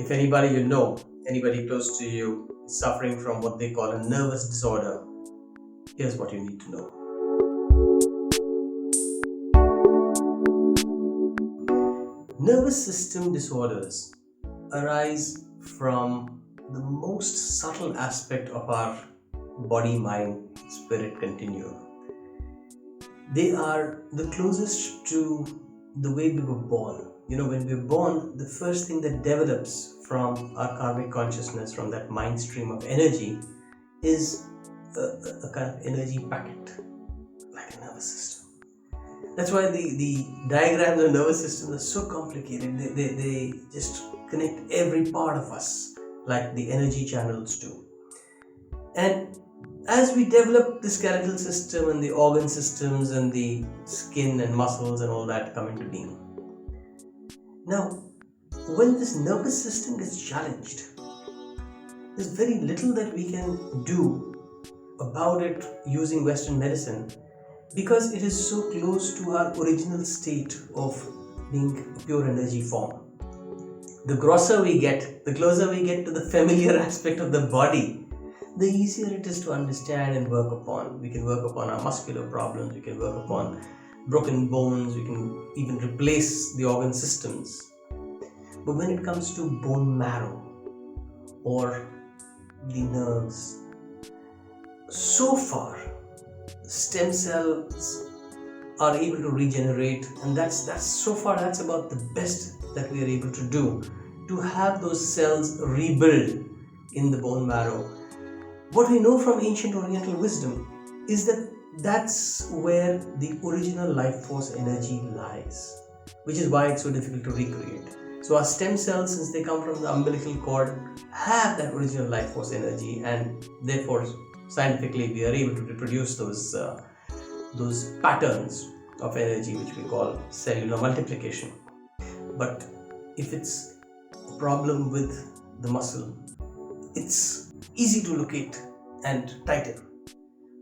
If anybody you know, anybody close to you is suffering from what they call a nervous disorder, here's what you need to know. Nervous system disorders arise from the most subtle aspect of our body, mind, spirit continuum. They are the closest to the way we were born. When we're born, the first thing that develops from our karmic consciousness, from that mind stream of energy, is a kind of energy packet, like a nervous system. That's why the diagrams of the nervous system are so complicated. They just connect every part of us, like the energy channels do. And as we develop the skeletal system and the organ systems and the skin and muscles and all that come into being. Now, when this nervous system gets challenged, there's very little that we can do about it using Western medicine, because it is so close to our original state of being a pure energy form. The grosser we get, the closer we get to the familiar aspect of the body, the easier it is to understand and work upon. We can work upon our muscular problems, we can work upon broken bones, we can even replace the organ systems. But when it comes to bone marrow or the nerves, so far stem cells are able to regenerate, and that's about the best that we are able to do, to have those cells rebuild in the bone marrow. What we know from ancient Oriental wisdom is that that's where the original life force energy lies, which is why it's so difficult to recreate. So our stem cells, since they come from the umbilical cord, have that original life force energy, and therefore scientifically we are able to reproduce those patterns of energy, which we call cellular multiplication. But if it's a problem with the muscle, it's easy to locate and tighten.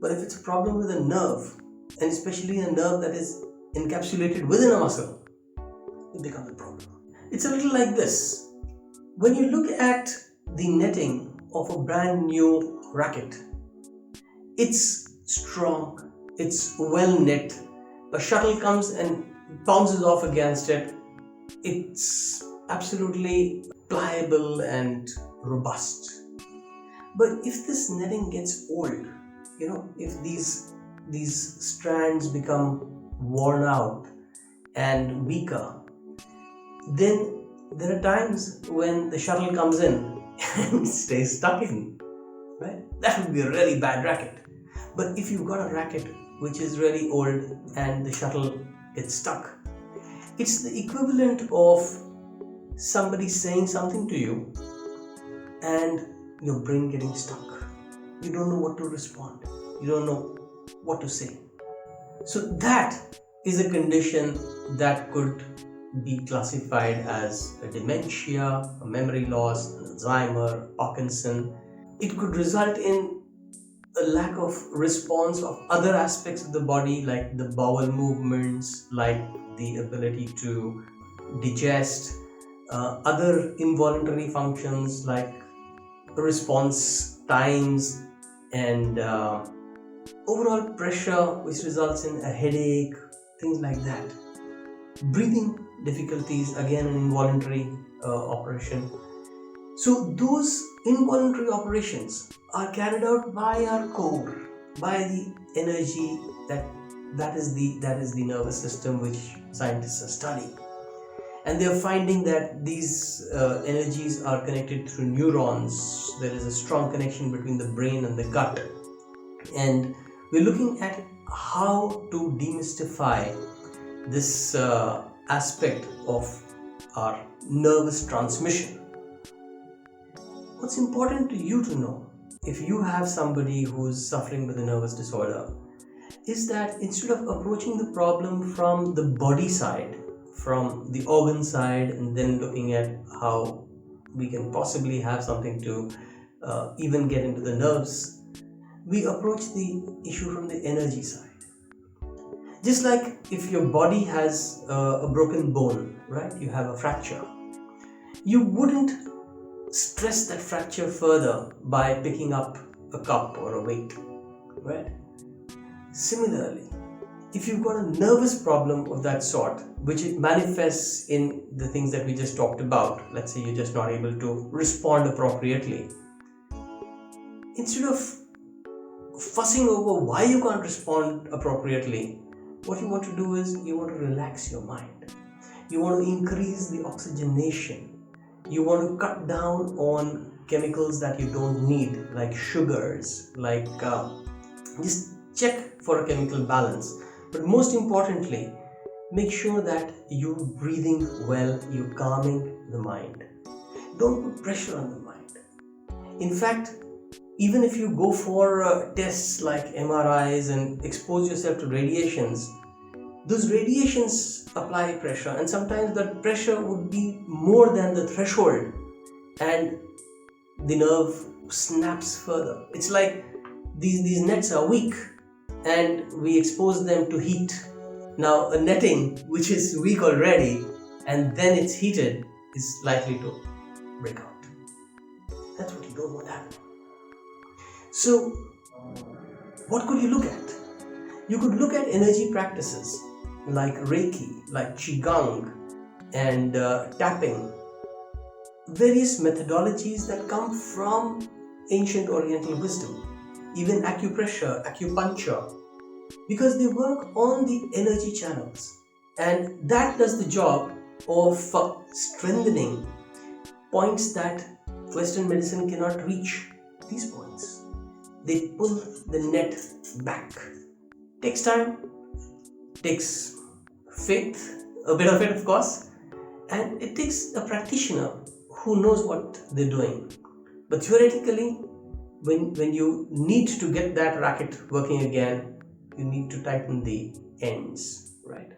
But if it's a problem with a nerve, and especially a nerve that is encapsulated within a muscle, it becomes a problem. It's a little like this. When you look at the netting of a brand new racket, it's strong, it's well knit. A shuttle comes and bounces off against it. It's absolutely pliable and robust. But if this netting gets old, if these strands become worn out and weaker, then there are times when the shuttle comes in and stays stuck in, right? That would be a really bad racket. But if you've got a racket which is really old and the shuttle gets stuck, it's the equivalent of somebody saying something to you and your brain getting stuck. You don't know what to respond. You don't know what to say. So that is a condition that could be classified as a dementia, a memory loss, an Alzheimer, Parkinson. It could result in a lack of response of other aspects of the body, like the bowel movements, like the ability to digest, other involuntary functions like response times, and overall pressure, which results in a headache, things like that. Breathing difficulties, again an involuntary operation. So those involuntary operations are carried out by our core, by the energy that is the nervous system, which scientists are studying. And they are finding that these energies are connected through neurons. There is a strong connection between the brain and the gut. And we're looking at how to demystify this aspect of our nervous transmission. What's important to you to know, if you have somebody who's suffering with a nervous disorder, is that instead of approaching the problem from the body side, from the organ side, and then looking at how we can possibly have something to even get into the nerves, we approach the issue from the energy side. Just like if your body has a broken bone, right? You have a fracture. You wouldn't stress that fracture further by picking up a cup or a weight, right? Similarly, if you've got a nervous problem of that sort, which it manifests in the things that we just talked about, let's say you're just not able to respond appropriately, instead of fussing over why you can't respond appropriately, what you want to do is you want to relax your mind. You want to increase the oxygenation. You want to cut down on chemicals that you don't need, like sugars, just check for a chemical balance. But most importantly, make sure that you're breathing well, you're calming the mind. Don't put pressure on the mind. In fact, even if you go for tests like MRIs and expose yourself to radiations, those radiations apply pressure, and sometimes that pressure would be more than the threshold, and the nerve snaps further. It's like these nets are weak and we expose them to heat. Now, a netting which is weak already and then it's heated is likely to break out. That's what you don't want to happen. So, what could you look at? You could look at energy practices like Reiki, like Qigong, and tapping. Various methodologies that come from ancient Oriental wisdom. Even acupressure, acupuncture, because they work on the energy channels, and that does the job of strengthening points that Western medicine cannot reach. These points, they pull the net back. Takes time, takes faith, a bit of it of course, and it takes a practitioner who knows what they're doing. But theoretically, when you need to get that racket working again, you need to tighten the ends, right?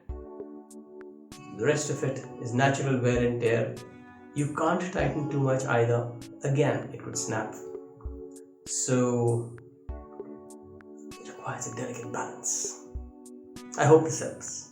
The rest of it is natural wear and tear. You can't tighten too much either. Again, it would snap. So it requires a delicate balance. I hope this helps.